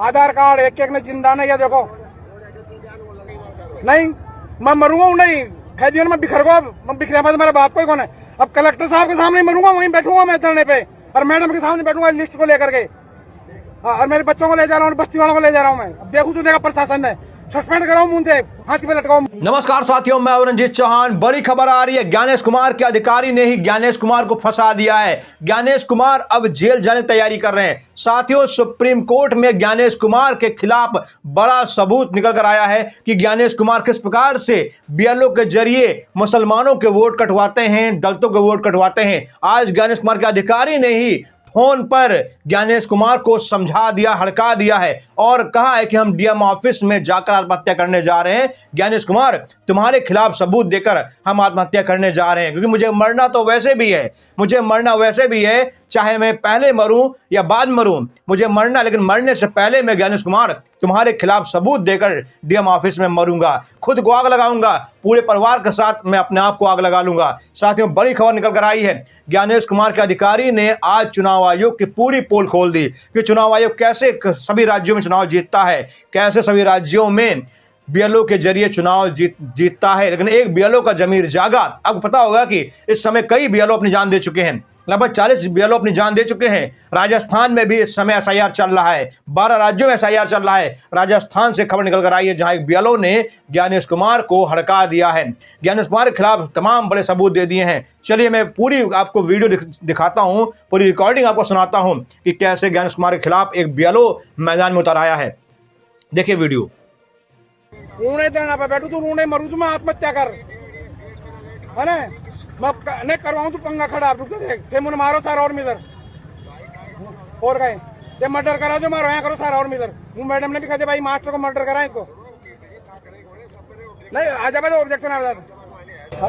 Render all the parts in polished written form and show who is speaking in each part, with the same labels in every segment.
Speaker 1: आधार card एक एक ने जिंदा नहीं है। देखो नहीं मैं मरूंगा नहीं, कैदियों में बिखर गो, मैं बिखरे बाद मेरा बाप कोई कौन है। अब कलेक्टर साहब के सामने मरूंगा, वहीं बैठूंगा मैं धरने पे, और मैडम के सामने बैठूंगा लिस्ट को लेकर के, और मेरे बच्चों को ले जा रहा हूँ, बस्ती वालों को ले जा रहा हूँ मैं। अब देखू तो देखा प्रशासन ने सस्पेंड कराऊं, मुंह से फांसी पे लटकाऊं।
Speaker 2: नमस्कार साथियों, मैं रंजीत चौहान। बड़ी खबर आ रही है, ज्ञानेश कुमार के अधिकारी ने ही ज्ञानेश कुमार को फंसा दिया है। ज्ञानेश कुमार अब जेल जाने की तैयारी कर रहे हैं। साथियों, सुप्रीम कोर्ट में ज्ञानेश कुमार के खिलाफ बड़ा सबूत निकल कर आया है कि ज्ञानेश कुमार किस प्रकार से बीएलओ के जरिए मुसलमानों के वोट कटवाते हैं, दलितों के वोट कटवाते हैं। आज ज्ञानेश कुमार के अधिकारी ने ही फोन पर ज्ञानेश कुमार को समझा दिया, हड़का दिया है और कहा है कि हम डीएम ऑफिस में जाकर आत्महत्या करने जा रहे हैं। ज्ञानेश कुमार, तुम्हारे खिलाफ सबूत देकर हम आत्महत्या करने जा रहे हैं, क्योंकि मुझे मरना तो वैसे भी है, मुझे मरना वैसे भी है, चाहे मैं पहले मरूं या बाद मरूं, मुझे मरना, लेकिन मरने से पहले मैं ज्ञानेश कुमार तुम्हारे खिलाफ सबूत देकर डीएम ऑफिस में मरूंगा, खुद को आग लगाऊंगा, पूरे परिवार के साथ मैं अपने आप को आग लगा लूंगा। साथियों, बड़ी खबर निकल कर आई है। ज्ञानेश कुमार के अधिकारी ने आज चुनाव आयोग की पूरी पोल खोल दी कि चुनाव आयोग कैसे सभी राज्यों में चुनाव जीतता है, कैसे सभी राज्यों में बीएलओ के जरिए चुनाव जीतता है। लेकिन एक बीएलओ का जमीर जागा। अब पता होगा कि इस समय कई बीएलओ अपनी जान दे चुके हैं, लगभग 40 बीएलओ अपनी जान दे चुके हैं। राजस्थान में भी इस समय एसआईआर चल रहा है, 12 राज्यों में एसआईआर चल रहा है। राजस्थान से खबर निकल कर आई है, जहां एक बीएलओ ने ज्ञानेश कुमार को हड़का दिया है। ज्ञानेश कुमार के खिलाफ तमाम बड़े सबूत दे दिए हैं। चलिए मैं पूरी आपको वीडियो दिखाता हूं, पूरी रिकॉर्डिंग आपको सुनाता हूं कि कैसे ज्ञानेश कुमार के खिलाफ एक बीएलओ मैदान में उतर आया है। देखिए वीडियो।
Speaker 1: ऊने देना पे बैठू, तू ऊने मरू, तू मैं आत्महत्या कर, है ना, मैं नहीं करवाऊं, तू पंगा खड़ा रुक देख, ते मुझे मारो सारा और मिलर और गए, ते मर्डर करा जो मारो, यहाँ करो सारा और मिलर। वो मैडम ने भी कहा भाई मास्टर को मर्डर करा इनको, नहीं आ जा तो ऑब्जेक्शन आ जाता।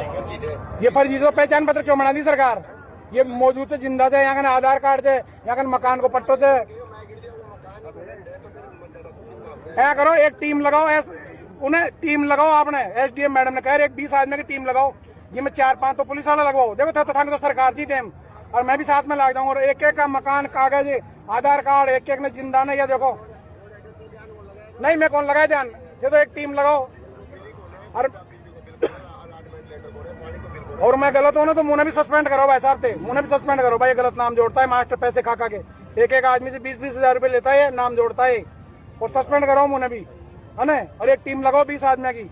Speaker 1: ये फर्जी तो पहचान पत्र क्यों बना दी सरकार? ये मौजूद थे, जिंदा थे, यहाँ का आधार कार्ड थे, यहाँ का मकान को पट्टो थे। ऐसा करो, एक टीम लगाओ, उन्हें टीम लगाओ, आपने एसडीएम मैडम ने कहा एक 20 आदमी की टीम लगाओ, ये में 4-5 तो पुलिस वाला लगवाओ। देखो तो सरकार थी टाइम, और मैं भी साथ में लग जाऊंगा, और एक एक का मकान, कागज, आधार कार्ड एक एक ने जिंदा नहीं है। देखो नहीं मैं कौन लगाए ध्यान, ये तो एक टीम लगाओ। और मैं गलत हूं ना तो मुझे भी सस्पेंड करो भाई साहब, थे मुझे भी सस्पेंड करो भाई। गलत नाम जोड़ता है मास्टर, पैसे खा के एक एक आदमी से 20-20 हजार रुपये लेता है, नाम जोड़ता है, और सस्पेंड करो मुझे भी, है ना। और एक टीम लगाओ 20 आदमी की।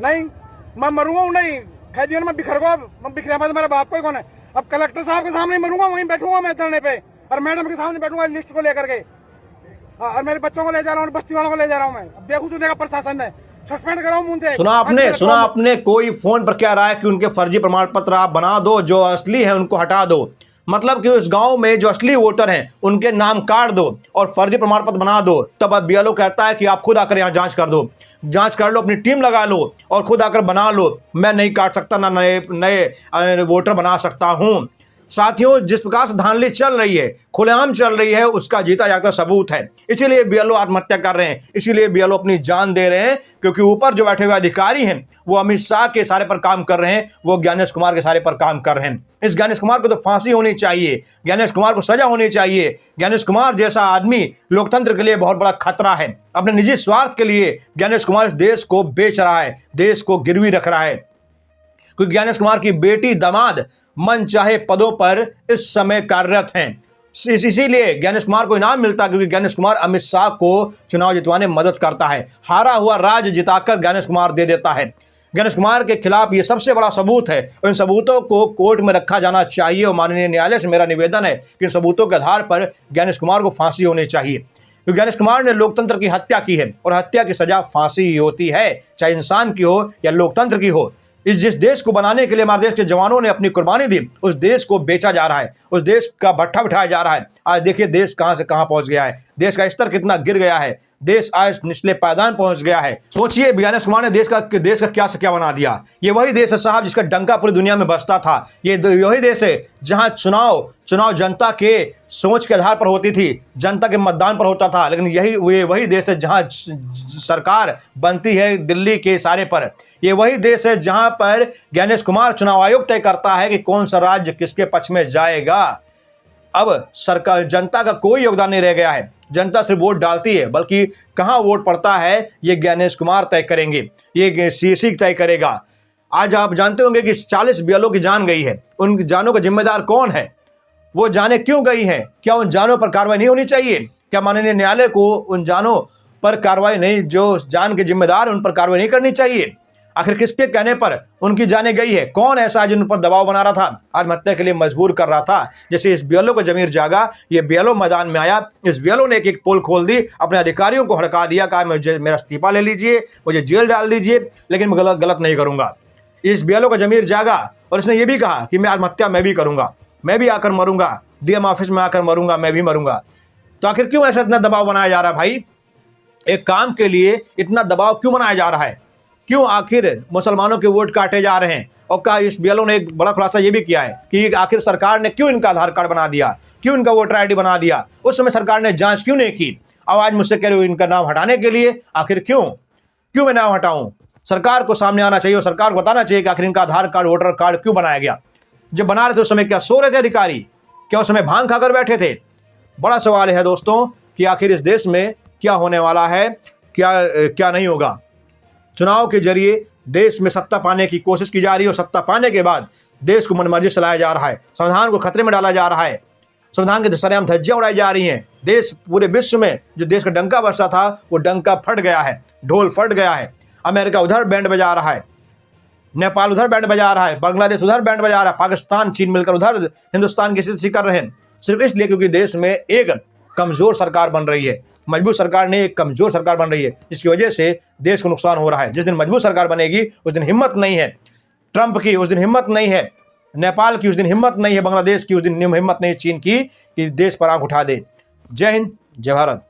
Speaker 1: नहीं मैं मरूंगा नहीं, कैदियों में बिखर गो, मैं बिखरे बाद मेरा बाप कोई कौन है। अब कलेक्टर साहब के सामने मरूंगा, वहीं बैठूंगा मैं धरने पे, और मैडम के सामने बैठूंगा लिस्ट को लेकर के, और मेरे बच्चों को ले जा रहा हूँ, बस्ती वालों को ले जा रहा हूँ मैं। अब देखू तो देखा प्रशासन ने सस्पेंड कराऊं, मुंह से।
Speaker 2: सुना आपने कोई फोन पर कह रहा है कि उनके फर्जी प्रमाण पत्र आप बना दो, जो असली है उनको हटा दो। मतलब कि उस गांव में जो असली वोटर हैं उनके नाम काट दो और फर्जी प्रमाण पत्र बना दो। तब अब बीएलओ कहता है कि आप खुद आकर यहाँ जांच कर दो, जांच कर लो, अपनी टीम लगा लो और खुद आकर बना लो। मैं नहीं काट सकता, ना नए वोटर बना सकता हूँ। साथियों, जिस प्रकार से धांधली चल रही है, खुलेआम चल रही है, उसका जीता जागता सबूत है। इसीलिए बीएलओ आत्महत्या कर रहे हैं, इसीलिए बीएलओ अपनी जान दे रहे हैं, क्योंकि ऊपर जो बैठे हुए अधिकारी हैं वो अमित शाह के इशारे पर काम कर रहे हैं, वो ज्ञानेश कुमार के इशारे पर काम कर रहे हैं। इस ज्ञानेश कुमार को तो फांसी होनी चाहिए, ज्ञानेश कुमार को सजा होनी चाहिए। ज्ञानेश कुमार जैसा आदमी लोकतंत्र के लिए बहुत बड़ा खतरा है। अपने निजी स्वार्थ के लिए ज्ञानेश कुमार इस देश को बेच रहा है, देश को गिरवी रख रहा है, क्योंकि ज्ञानेश कुमार की बेटी, दामाद मन चाहे पदों पर इस समय कार्यरत हैं। इसीलिए ज्ञानेश कुमार को इनाम मिलता है, क्योंकि ज्ञानेश कुमार अमित शाह को चुनाव जितवाने में मदद करता है। हारा हुआ राज्य जिताकर ज्ञानेश कुमार दे देता है। ज्ञानेश कुमार के खिलाफ ये सबसे बड़ा सबूत है, और इन सबूतों को कोर्ट में रखा जाना चाहिए। और माननीय न्यायालय से मेरा निवेदन है कि इन सबूतों के आधार पर ज्ञानेश कुमार को फांसी होनी चाहिए, क्योंकि ज्ञानेश कुमार ने लोकतंत्र की हत्या की है, और हत्या की सजा फांसी ही होती है, चाहे इंसान की हो या लोकतंत्र की हो। जिस देश को बनाने के लिए हमारे देश के जवानों ने अपनी कुर्बानी दी, उस देश को बेचा जा रहा है, उस देश का भट्ठा बिठाया जा रहा है। आज देखिए देश कहां से कहां पहुंच गया है, देश का स्तर कितना गिर गया है, देश आज निचले पायदान पहुंच गया है। सोचिए, ज्ञानेश कुमार ने देश का क्या से क्या बना दिया। ये वही देश है साहब जिसका डंका पूरी दुनिया में बजता था। ये वही देश है जहां चुनाव जनता के सोच के आधार पर होती थी, जनता के मतदान पर होता था। लेकिन वही देश है जहां सरकार बनती है दिल्ली के इशारे पर। ये वही देश है जहां पर ज्ञानेश कुमार चुनाव आयोग तय करता है कि कौन सा राज्य किसके पक्ष में जाएगा। अब सरकार, जनता का कोई योगदान नहीं रह गया है। जनता सिर्फ वोट डालती है, बल्कि कहाँ वोट पड़ता है ये ज्ञानेश कुमार तय करेंगे, ये सीएसी तय करेगा। आज आप जानते होंगे कि 40 BLO की जान गई है। उन जानों का जिम्मेदार कौन है? वो जाने क्यों गई हैं? क्या उन जानों पर कार्रवाई नहीं होनी चाहिए? क्या माननीय न्यायालय को उन जानों पर कार्रवाई नहीं, जो जान के जिम्मेदार उन पर कार्रवाई नहीं करनी चाहिए? आखिर किसके कहने पर उनकी जाने गई है? कौन ऐसा है जिन पर दबाव बना रहा था, आत्महत्या के लिए मजबूर कर रहा था? जैसे इस BLO को जमीर जागा, ये BLO मैदान में आया, इस BLO ने एक पोल खोल दी, अपने अधिकारियों को हड़का दिया, कहा मुझे मेरा इस्तीफा ले लीजिए, मुझे जेल डाल दीजिए, लेकिन मैं गलत नहीं करूंगा। इस BLO का जमीर जागा और इसने ये भी कहा कि मैं आत्महत्या मैं भी करूंगा, मैं भी आकर मरूंगा, DM ऑफिस में आकर मरूंगा, मैं भी मरूंगा। तो आखिर क्यों ऐसा इतना दबाव बनाया जा रहा है भाई? एक काम के लिए इतना दबाव क्यों बनाया जा रहा है? क्यों आखिर मुसलमानों के वोट काटे जा रहे हैं? और क्या इस BLO ने एक बड़ा खुलासा ये भी किया है कि आखिर सरकार ने क्यों इनका आधार कार्ड बना दिया, क्यों इनका वोटर ID बना दिया? उस समय सरकार ने जांच क्यों नहीं की? अब आज मुझसे कह रहे हो इनका नाम हटाने के लिए। आखिर क्यों मैं नाम हटाऊं? सरकार को सामने आना चाहिए और सरकार को बताना चाहिए कि आखिर इनका आधार कार्ड, वोटर कार्ड क्यों बनाया गया। जब बना रहे थे उस समय क्या सो रहे थे अधिकारी? क्या उस समय भांग खाकर बैठे थे? बड़ा सवाल है दोस्तों कि आखिर इस देश में क्या होने वाला है, क्या नहीं होगा। चुनाव के जरिए देश में सत्ता पाने की कोशिश की जा रही है और सत्ता पाने के बाद देश को मनमर्जी चलाया जा रहा है, संविधान को खतरे में डाला जा रहा है, संविधान के सरेआम धज्जियां उड़ाई जा रही हैं। देश पूरे विश्व में जो देश का डंका बरसा था वो डंका फट गया है, ढोल फट गया है। अमेरिका उधर बैंड बजा रहा है, नेपाल उधर बैंड बजा रहा है, बांग्लादेश उधर बैंड बजा रहा है, पाकिस्तान, चीन मिलकर उधर हिंदुस्तान की स्थिति कर रहे हैं, सिर्फ इसलिए क्योंकि देश में एक कमजोर सरकार बन रही है। मजबूत सरकार नहीं, एक कमजोर सरकार बन रही है, जिसकी वजह से देश को नुकसान हो रहा है। जिस दिन मजबूत सरकार बनेगी उस दिन हिम्मत नहीं है ट्रंप की, उस दिन हिम्मत नहीं है नेपाल की, उस दिन हिम्मत नहीं है बांग्लादेश की, उस दिन हिम्मत नहीं है चीन की कि देश पर आंख उठा दे। जय हिंद, जय भारत।